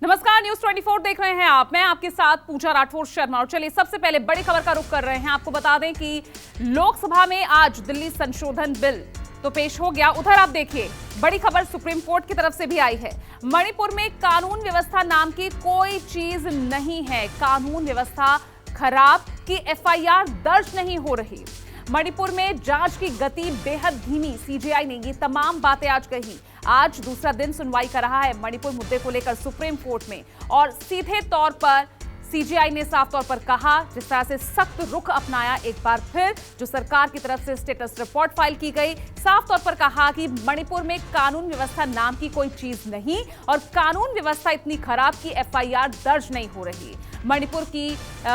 नमस्कार, न्यूज 24 देख रहे हैं आप। मैं आपके साथ पूजा राठौर शर्मा। और चलिए सबसे पहले बड़ी खबर का रुख कर रहे हैं। आपको बता दें कि लोकसभा में आज दिल्ली संशोधन बिल तो पेश हो गया। उधर आप देखिए, बड़ी खबर सुप्रीम कोर्ट की तरफ से भी आई है। मणिपुर में कानून व्यवस्था नाम की कोई चीज नहीं है। कानून व्यवस्था खराब की एफआईआर दर्ज नहीं हो रही। मणिपुर में जांच की गति बेहद धीमी। सीजेआई ने ये तमाम बातें आज कही। आज दूसरा दिन सुनवाई कर रहा है मणिपुर मुद्दे को लेकर सुप्रीम कोर्ट में, और सीधे तौर पर सीजेआई ने साफ तौर पर कहा, जिस तरह से सख्त रुख अपनाया एक बार फिर, जो सरकार की तरफ से स्टेटस रिपोर्ट फाइल की गई, साफ तौर पर कहा कि मणिपुर में कानून व्यवस्था नाम की कोई चीज नहीं और कानून व्यवस्था इतनी खराब कि एफआईआर दर्ज नहीं हो रही। मणिपुर की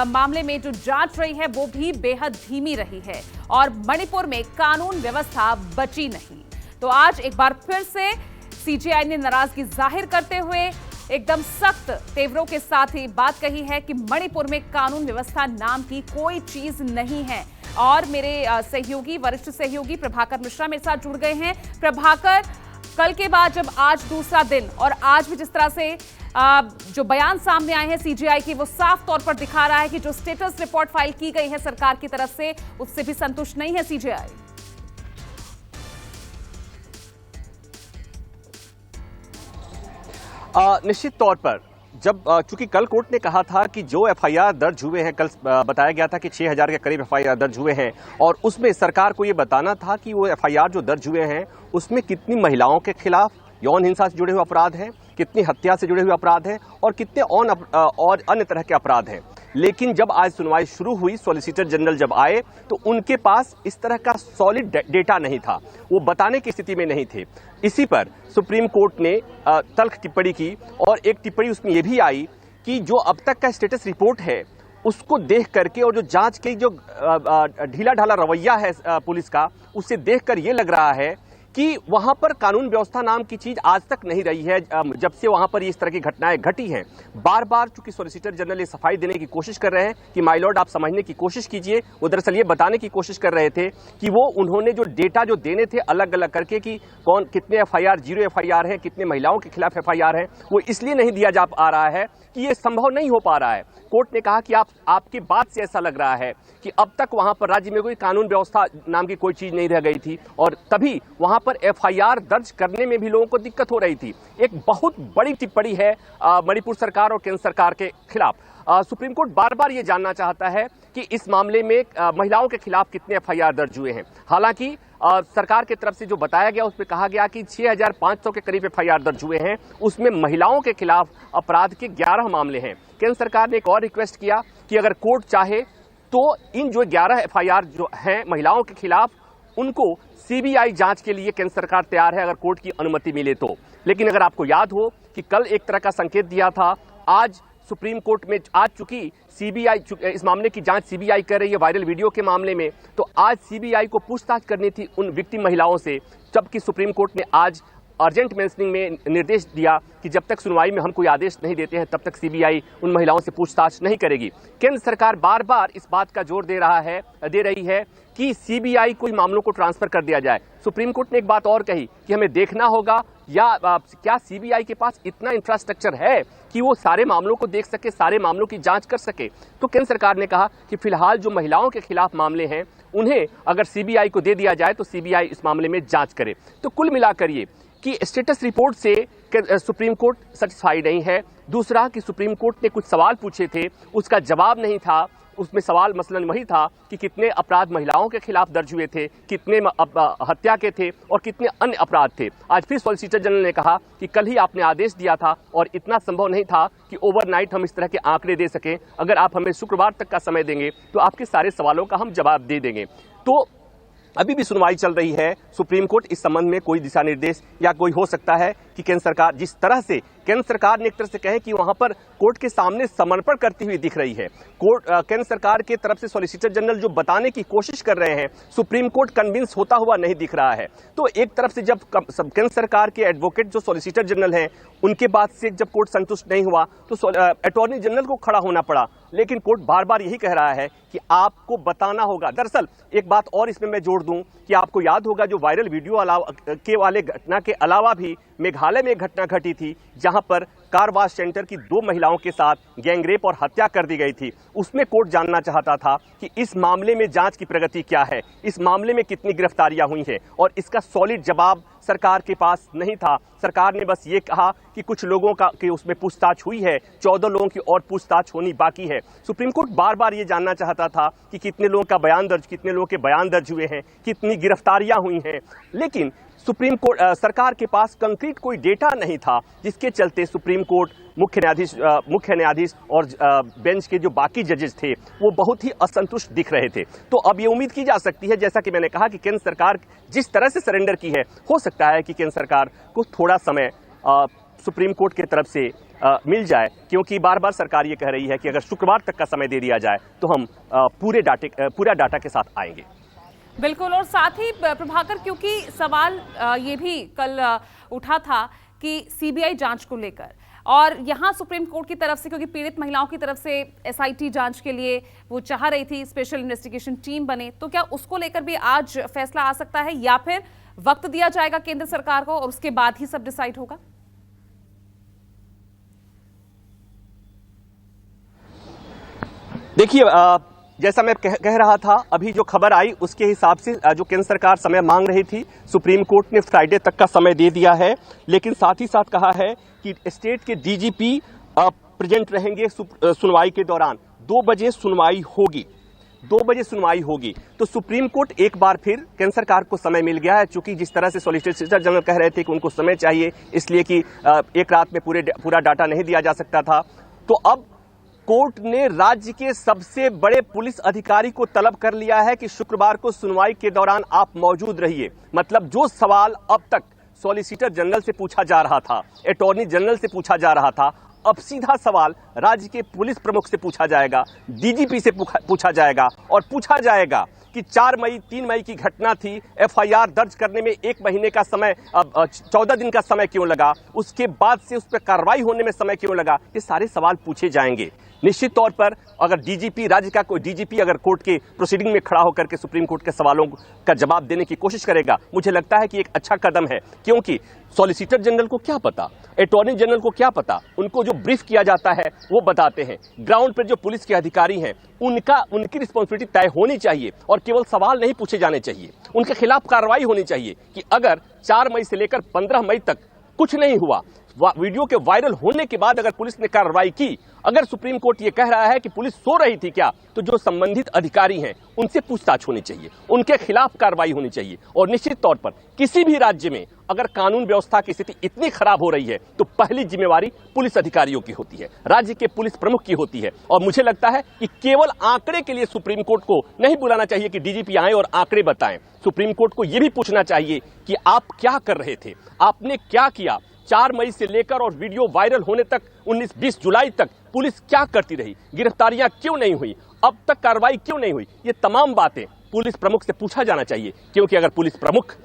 मामले में जो जांच रही है वो भी बेहद धीमी रही है और मणिपुर में कानून व्यवस्था बची नहीं। तो आज एक बार फिर से सीजेआई ने नाराजगी जाहिर करते हुए एकदम सख्त तेवरों के साथ ही बात कही है कि मणिपुर में कानून व्यवस्था नाम की कोई चीज नहीं है। और मेरे सहयोगी, वरिष्ठ सहयोगी प्रभाकर मिश्रा मेरे साथ जुड़ गए हैं। प्रभाकर, कल के बाद जब आज दूसरा दिन और आज भी जिस तरह से जो बयान सामने आए हैं सीजेआई की, वो साफ तौर पर दिखा रहा है कि जो स्टेटस रिपोर्ट फाइल की गई है सरकार की तरफ से, उससे भी संतुष्ट नहीं है सीजेआई। निश्चित तौर पर जब चूंकि कल कोर्ट ने कहा था कि जो एफआईआर दर्ज हुए हैं, कल बताया गया था कि 6000 के करीब एफआईआर दर्ज हुए हैं और उसमें सरकार को ये बताना था कि वो एफआईआर जो दर्ज हुए हैं उसमें कितनी महिलाओं के खिलाफ यौन हिंसा से जुड़े हुए अपराध हैं, कितनी हत्या से जुड़े हुए अपराध हैं और कितने और अन्य तरह के अपराध हैं। लेकिन जब आज सुनवाई शुरू हुई, सॉलिसिटर जनरल जब आए तो उनके पास इस तरह का सॉलिड डेटा नहीं था, वो बताने की स्थिति में नहीं थे। इसी पर सुप्रीम कोर्ट ने तल्ख टिप्पणी की और एक टिप्पणी उसमें यह भी आई कि जो अब तक का स्टेटस रिपोर्ट है उसको देख करके और जो जांच की जो ढीला ढाला रवैया है पुलिस का, उससे देखकर ये लग रहा है कि वहां पर कानून व्यवस्था नाम की चीज आज तक नहीं रही है। जब से वहां पर इस तरह की घटनाएं घटी हैं, बार बार चूंकि सॉलिसिटर जनरल ये सफाई देने की कोशिश कर रहे हैं कि माय लॉर्ड आप समझने की कोशिश कीजिए, वो दरअसल ये बताने की कोशिश कर रहे थे कि वो उन्होंने जो डेटा जो देने थे अलग अलग करके कि कौन कितने एफआईआर, 0 एफआईआर है, कितने महिलाओं के खिलाफ एफआईआर है, वो इसलिए नहीं दिया जा आ रहा है कि ये संभव नहीं हो पा रहा है। कोर्ट ने कहा कि आपकी बात से ऐसा लग रहा है कि अब तक वहां पर राज्य में कोई कानून व्यवस्था नाम की कोई चीज नहीं रह गई थी और तभी वहां पर एफआईआर दर्ज करने में भी लोगों को दिक्कत हो रही थी। एक बहुत बड़ी टिप्पणी है मणिपुर सरकार और केंद्र सरकार के खिलाफ। सुप्रीम कोर्ट बार बार ये जानना चाहता है कि इस मामले में महिलाओं के खिलाफ कितने एफआईआर दर्ज हुए हैं। हालांकि सरकार की तरफ से जो बताया गया उसमें कहा गया कि 6500 के करीब एफआईआर दर्ज हुए हैं, उसमें महिलाओं के खिलाफ अपराध के 11 मामले हैं। केंद्र सरकार ने एक और रिक्वेस्ट किया कि अगर कोर्ट चाहे तो इन जो 11 एफआईआर जो हैं महिलाओं के खिलाफ, उनको सीबीआई जांच के लिए केंद्र सरकार तैयार है अगर कोर्ट की अनुमति मिले तो। लेकिन अगर आपको याद हो कि कल एक तरह का संकेत दिया था, आज सुप्रीम कोर्ट में आज चूंकि सीबीआई इस मामले की जांच सीबीआई कर रही है वायरल वीडियो के मामले में, तो आज सीबीआई को पूछताछ करनी थी उन विक्टिम महिलाओं से, जबकि सुप्रीम कोर्ट ने आज अर्जेंट मेंशनिंग में निर्देश दिया कि जब तक सुनवाई में हम कोई आदेश नहीं देते हैं तब तक सीबीआई उन महिलाओं से पूछताछ नहीं करेगी। केंद्र सरकार बार बार इस बात का जोर दे रही है कि सीबीआई को मामलों को ट्रांसफर कर दिया जाए। सुप्रीम कोर्ट ने एक बात और कही कि हमें देखना होगा या क्या सीबीआई के पास इतना इंफ्रास्ट्रक्चर है कि वो सारे मामलों को देख सके, सारे मामलों की जांच कर सके। तो केंद्र सरकार ने कहा कि फिलहाल जो महिलाओं के खिलाफ मामले हैं उन्हें अगर सीबीआई को दे दिया जाए तो सीबीआई इस मामले में जांच करे। तो कुल मिलाकर ये कि स्टेटस रिपोर्ट से सुप्रीम कोर्ट सेटिस्फाइड नहीं है। दूसरा कि सुप्रीम कोर्ट ने कुछ सवाल पूछे थे, उसका जवाब नहीं था। उसमें सवाल मसलन वही था कि कितने अपराध महिलाओं के खिलाफ दर्ज हुए थे, कितने हत्या के थे और कितने अन्य अपराध थे। आज फिर सॉलिसिटर जनरल ने कहा कि कल ही आपने आदेश दिया था और इतना संभव नहीं था कि ओवरनाइट हम इस तरह के आंकड़े दे सकें। अगर आप हमें शुक्रवार तक का समय देंगे तो आपके सारे सवालों का हम जवाब दे देंगे। तो अभी भी सुनवाई चल रही है। सुप्रीम कोर्ट इस संबंध में कोई दिशा निर्देश या कोई हो सकता है कि केंद्र सरकार, जिस तरह से केंद्र सरकार ने एक तरह से कहे कि वहां पर कोर्ट के सामने समर्पण करती हुई दिख रही है। केंद्र सरकार की तरफ से सॉलिसिटर जनरल जो बताने की कोशिश कर रहे हैं, सुप्रीम कोर्ट कन्विंस होता हुआ नहीं दिख रहा है। तो एक तरफ से जब केंद्र सरकार के एडवोकेट जो सॉलिसिटर जनरल हैं, उनके बात से जब कोर्ट संतुष्ट नहीं हुआ तो अटॉर्नी जनरल को खड़ा होना पड़ा। लेकिन कोर्ट बार बार यही कह रहा है कि आपको बताना होगा। दरअसल एक बात और इसमें मैं जोड़ दूं कि आपको याद होगा जो वायरल वीडियो वाले घटना के अलावा भी मेघालय में एक घटना घटी थी जहां पर कार वॉश सेंटर की 2 महिलाओं के साथ गैंगरेप और हत्या कर दी गई थी। उसमें कोर्ट जानना चाहता था कि इस मामले में जांच की प्रगति क्या है, इस मामले में कितनी गिरफ्तारियां हुई हैं, और इसका सॉलिड जवाब सरकार के पास नहीं था। सरकार ने बस ये कहा कि कुछ लोगों का कि उसमें पूछताछ हुई है, 14 लोगों की और पूछताछ होनी बाकी है। सुप्रीम कोर्ट बार बार ये जानना चाहता था कि कितने लोगों का बयान दर्ज, कितने लोगों के बयान दर्ज हुए हैं, कितनी गिरफ्तारियां हुई हैं, लेकिन सुप्रीम कोर्ट सरकार के पास कंक्रीट कोई डेटा नहीं था, जिसके चलते सुप्रीम कोर्ट मुख्य न्यायाधीश और बेंच के जो बाकी जजेस थे वो बहुत ही असंतुष्ट दिख रहे थे। तो अब ये उम्मीद की जा सकती है, जैसा कि मैंने कहा, कि केंद्र सरकार जिस तरह से सरेंडर की है, हो सकता है कि केंद्र सरकार को थोड़ा समय सुप्रीम कोर्ट की तरफ से मिल जाए, क्योंकि बार बार सरकार ये कह रही है कि अगर शुक्रवार तक का समय दे दिया जाए तो हम पूरा डाटा के साथ आएंगे। बिल्कुल, और साथ ही प्रभाकर, क्योंकि सवाल ये भी कल उठा था कि सीबीआई जांच को लेकर, और यहाँ सुप्रीम कोर्ट की तरफ से, क्योंकि पीड़ित महिलाओं की तरफ से एसआईटी जांच के लिए वो चाह रही थी स्पेशल इन्वेस्टिगेशन टीम बने, तो क्या उसको लेकर भी आज फैसला आ सकता है, या फिर वक्त दिया जाएगा केंद्र सरकार को और उसके बाद ही सब डिसाइड होगा? देखिए, जैसा मैं कह रहा था, अभी जो खबर आई उसके हिसाब से जो केंद्र सरकार समय मांग रही थी, सुप्रीम कोर्ट ने फ्राइडे तक का समय दे दिया है, लेकिन साथ ही साथ कहा है कि स्टेट के डीजीपी प्रेजेंट रहेंगे सुनवाई के दौरान। 2 बजे सुनवाई होगी, 2 बजे सुनवाई होगी। तो सुप्रीम कोर्ट एक बार फिर केंद्र सरकार को समय मिल गया है, चूंकि जिस तरह से सॉलिसिटर जनरल कह रहे थे कि उनको समय चाहिए, इसलिए कि एक रात में पूरा डाटा नहीं दिया जा सकता था। तो अब कोर्ट ने राज्य के सबसे बड़े पुलिस अधिकारी को तलब कर लिया है कि शुक्रवार को सुनवाई के दौरान आप मौजूद रहिए। मतलब जो सवाल अब तक सॉलिसिटर जनरल से पूछा जा रहा था, अटॉर्नी जनरल से पूछा जा रहा था, अब सीधा सवाल राज्य के पुलिस प्रमुख से पूछा जाएगा, डीजीपी से पूछा जाएगा, और पूछा जाएगा कि 3 मई की घटना थी, एफआईआर दर्ज करने में 1 महीने का समय, 14 दिन का समय क्यों लगा, उसके बाद से उस पर कार्रवाई होने में समय क्यों लगा, ये सारे सवाल पूछे जाएंगे। निश्चित तौर पर अगर डीजीपी, राज्य का कोई डीजीपी अगर कोर्ट के प्रोसीडिंग में खड़ा होकर के सुप्रीम कोर्ट के सवालों का जवाब देने की कोशिश करेगा, मुझे लगता है कि एक अच्छा कदम है, क्योंकि सॉलिसिटर जनरल को क्या पता, अटॉर्नी जनरल को क्या पता, उनको जो ब्रीफ किया जाता है वो बताते हैं। ग्राउंड पर जो पुलिस के अधिकारी हैं उनकी रिस्पॉन्सिबिलिटी तय होनी चाहिए और केवल सवाल नहीं पूछे जाने चाहिए, उनके खिलाफ कार्रवाई होनी चाहिए कि अगर 4 मई से लेकर 15 मई तक कुछ नहीं हुआ, वीडियो के वायरल होने के बाद अगर पुलिस ने कार्रवाई की, अगर सुप्रीम कोर्ट ये कह रहा है कि पुलिस सो रही थी क्या, तो जो संबंधित अधिकारी हैं उनसे पूछताछ होनी चाहिए, उनके खिलाफ कार्रवाई होनी चाहिए। और निश्चित तौर पर किसी भी राज्य में अगर कानून व्यवस्था की स्थिति इतनी खराब हो रही है तो पहली जिम्मेवारी पुलिस अधिकारियों की होती है, राज्य के पुलिस प्रमुख की होती है। और मुझे लगता है कि केवल आंकड़े के लिए सुप्रीम कोर्ट को नहीं बुलाना चाहिए कि डीजीपी आए और आंकड़े बताएं। सुप्रीम कोर्ट को यह भी पूछना चाहिए कि आप क्या कर रहे थे, आपने क्या किया 4 मई से लेकर और वीडियो वायरल होने तक 19-20 जुलाई तक पुलिस क्या करती रही, गिरफ्तारियां क्यों नहीं हुई, अब तक कार्रवाई क्यों नहीं हुई। ये तमाम बातें पुलिस प्रमुख से पूछा जाना चाहिए, क्योंकि अगर पुलिस प्रमुख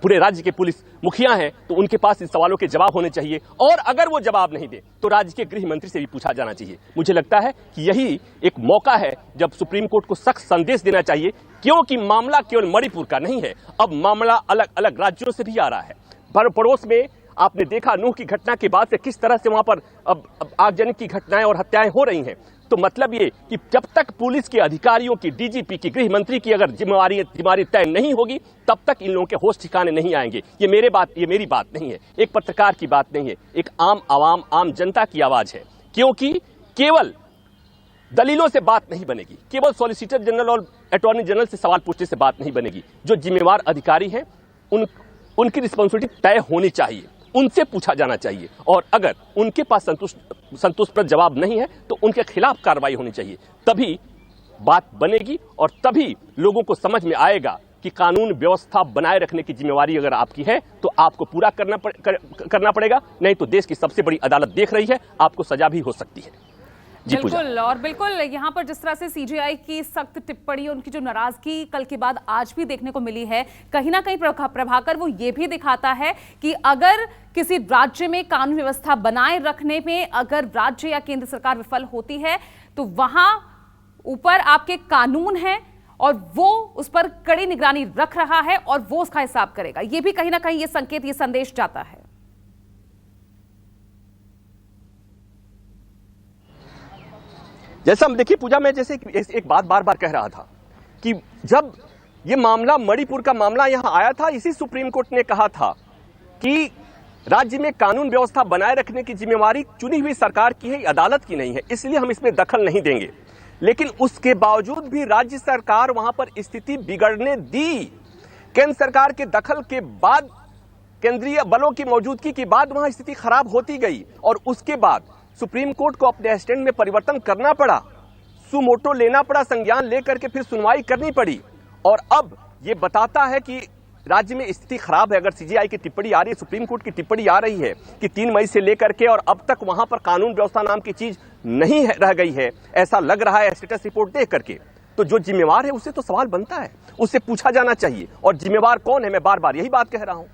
पूरे राज्य के पुलिस मुखिया हैं तो उनके पास इन सवालों के जवाब होने चाहिए, और अगर वो जवाब नहीं दे तो राज्य के गृह मंत्री से भी पूछा जाना चाहिए। मुझे लगता है कि यही एक मौका है जब सुप्रीम कोर्ट को सख्त संदेश देना चाहिए, क्योंकि मामला केवल मणिपुर का नहीं है, अब मामला अलग अलग राज्यों से भी आ रहा है। पड़ोस में आपने देखा नूह की घटना के बाद से किस तरह से वहां पर अब आगजनी की घटनाएं और हत्याएं हो रही हैं। तो मतलब ये कि जब तक पुलिस के अधिकारियों की, डीजीपी की, गृह मंत्री की अगर जिम्मेवारी तय नहीं होगी, तब तक इन लोगों के होश ठिकाने नहीं आएंगे। ये मेरी बात नहीं है, एक पत्रकार की बात नहीं है, एक आम जनता की आवाज है। क्योंकि केवल दलीलों से बात नहीं बनेगी, केवल सॉलिसिटर जनरल और अटॉर्नी जनरल से सवाल पूछने से बात नहीं बनेगी। जो जिम्मेवार अधिकारी हैं उनकी रिस्पॉन्सिबिलिटी तय होनी चाहिए, उनसे पूछा जाना चाहिए, और अगर उनके पास संतुष्टप्रद जवाब नहीं है तो उनके खिलाफ कार्रवाई होनी चाहिए। तभी बात बनेगी और तभी लोगों को समझ में आएगा कि कानून व्यवस्था बनाए रखने की जिम्मेवारी अगर आपकी है तो आपको पूरा करना पड़ेगा, नहीं तो देश की सबसे बड़ी अदालत देख रही है, आपको सजा भी हो सकती है। बिल्कुल, और बिल्कुल यहाँ पर जिस तरह से सीजेआई की सख्त टिप्पणी, उनकी जो नाराजगी कल के बाद आज भी देखने को मिली है, कहीं ना कहीं प्रभाकर वो ये भी दिखाता है कि अगर किसी राज्य में कानून व्यवस्था बनाए रखने में अगर राज्य या केंद्र सरकार विफल होती है तो वहां ऊपर आपके कानून है और वो उस पर कड़ी निगरानी रख रहा है और वो उसका हिसाब करेगा। ये भी कहीं ना कहीं ये संकेत, ये संदेश जाता है। जैसा हम देखिए पूजा, मैं जैसे एक बात बार बार कह रहा था कि जब ये मामला मणिपुर का मामला यहां आया था, इसी सुप्रीम कोर्ट ने कहा था कि राज्य में कानून व्यवस्था बनाए रखने की जिम्मेवारी चुनी हुई सरकार की है, अदालत की नहीं है, इसलिए हम इसमें दखल नहीं देंगे। लेकिन उसके बावजूद भी राज्य सरकार वहां पर स्थिति बिगड़ने दी। केंद्र सरकार के दखल के बाद, केंद्रीय बलों की मौजूदगी के बाद वहां स्थिति खराब होती गई और उसके बाद सुप्रीम कोर्ट को अपने स्टैंड में परिवर्तन करना पड़ा, सुमोटो लेना पड़ा, संज्ञान लेकर के फिर सुनवाई करनी पड़ी। और अब ये बताता है कि राज्य में स्थिति खराब है। अगर सीजीआई की टिप्पणी आ रही है, सुप्रीम कोर्ट की टिप्पणी आ रही है कि 3 मई से लेकर के और अब तक वहां पर कानून व्यवस्था नाम की चीज नहीं रह गई है, ऐसा लग रहा है स्टेटस रिपोर्ट देख करके, तो जो जिम्मेवार है उससे तो सवाल बनता है, उससे पूछा जाना चाहिए। और जिम्मेवार कौन है, मैं बार बार यही बात कह रहा हूं,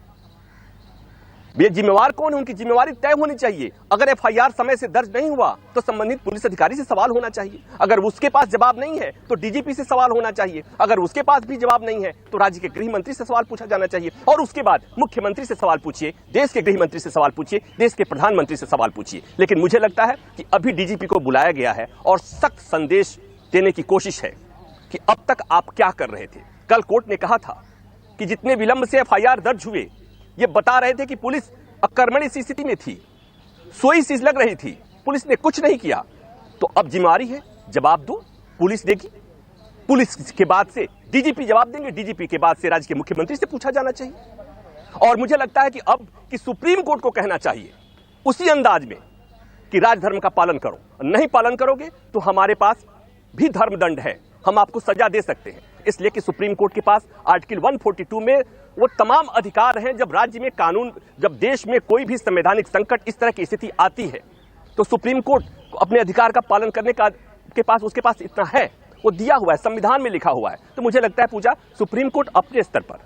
ये जिम्मेवार कौन है, उनकी जिम्मेवारी तय होनी चाहिए। अगर एफआईआर समय से दर्ज नहीं हुआ तो संबंधित पुलिस अधिकारी से सवाल होना चाहिए। अगर उसके पास जवाब नहीं है तो डीजीपी से सवाल होना चाहिए। अगर उसके पास भी जवाब नहीं है तो राज्य के गृह मंत्री से सवाल पूछा जाना चाहिए। और उसके बाद मुख्यमंत्री से सवाल पूछिए, देश के गृह मंत्री से सवाल पूछिए, देश के प्रधानमंत्री से सवाल पूछिए। लेकिन मुझे लगता है कि अभी डीजीपी को बुलाया गया है और सख्त संदेश देने की कोशिश है कि अब तक आप क्या कर रहे थे। कल कोर्ट ने कहा था कि जितने विलंब से एफआईआर दर्ज हुए, ये बता रहे थे कि पुलिस अकर्मणी सी स्थिति में थी, सोई सी लग रही थी, पुलिस ने कुछ नहीं किया। तो अब जिम्मेवारी है, जवाब दो, पुलिस देगी, पुलिस के बाद से डीजीपी जवाब देंगे, डीजीपी के बाद से राज्य के मुख्यमंत्री से पूछा जाना चाहिए। और मुझे लगता है कि अब कि सुप्रीम कोर्ट को कहना चाहिए उसी अंदाज में कि राजधर्म का पालन करो, नहीं पालन करोगे तो हमारे पास भी धर्मदंड है, हम आपको सजा दे सकते हैं। इसलिए कि सुप्रीम कोर्ट के पास आर्टिकल 142 में वो तमाम अधिकार हैं। जब राज्य में कानून, जब देश में कोई भी संवैधानिक संकट इस तरह की स्थिति आती है तो सुप्रीम कोर्ट को अपने अधिकार का पालन करने का उसके पास इतना है, वो दिया हुआ है, संविधान में लिखा हुआ है। तो मुझे लगता है पूजा, सुप्रीम कोर्ट अपने स्तर पर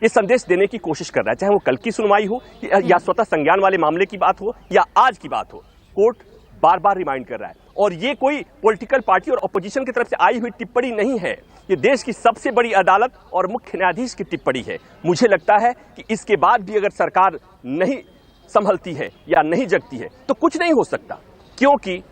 ये संदेश देने की कोशिश कर रहा है, चाहे वो कल की सुनवाई हो या स्वतः संज्ञान वाले मामले की बात हो या आज की बात हो, कोर्ट बार बार रिमाइंड कर रहा है। और ये कोई पॉलिटिकल पार्टी और ऑपोजिशन की तरफ से आई हुई टिप्पणी नहीं है, ये देश की सबसे बड़ी अदालत और मुख्य न्यायाधीश की टिप्पणी है। मुझे लगता है कि इसके बाद भी अगर सरकार नहीं संभलती है या नहीं जगती है तो कुछ नहीं हो सकता, क्योंकि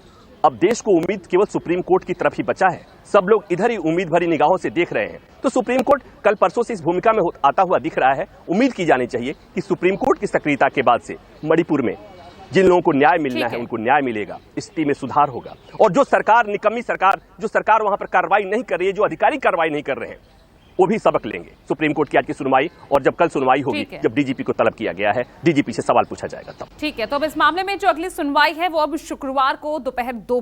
अब देश को उम्मीद केवल सुप्रीम कोर्ट की तरफ ही बचा है। सब लोग इधर ही उम्मीद भरी निगाहों से देख रहे हैं। तो सुप्रीम कोर्ट कल परसों से इस भूमिका में आता हुआ दिख रहा है। उम्मीद की जानी चाहिए कि सुप्रीम कोर्ट की सक्रियता के बाद से मणिपुर में जिन लोगों को न्याय मिलना है उनको न्याय मिलेगा, स्थिति में सुधार होगा। और जो सरकार, निकम्मी सरकार, जो सरकार वहां पर कार्रवाई नहीं कर रही है, जो अधिकारी कार्रवाई नहीं कर रहे हैं, वो भी सबक लेंगे सुप्रीम कोर्ट की आज की सुनवाई। और जब कल सुनवाई होगी, जब डीजीपी को तलब किया गया है, डीजीपी से सवाल पूछा जाएगा तब। ठीक है, तो अब इस मामले में जो अगली सुनवाई है वो अब शुक्रवार को दोपहर 2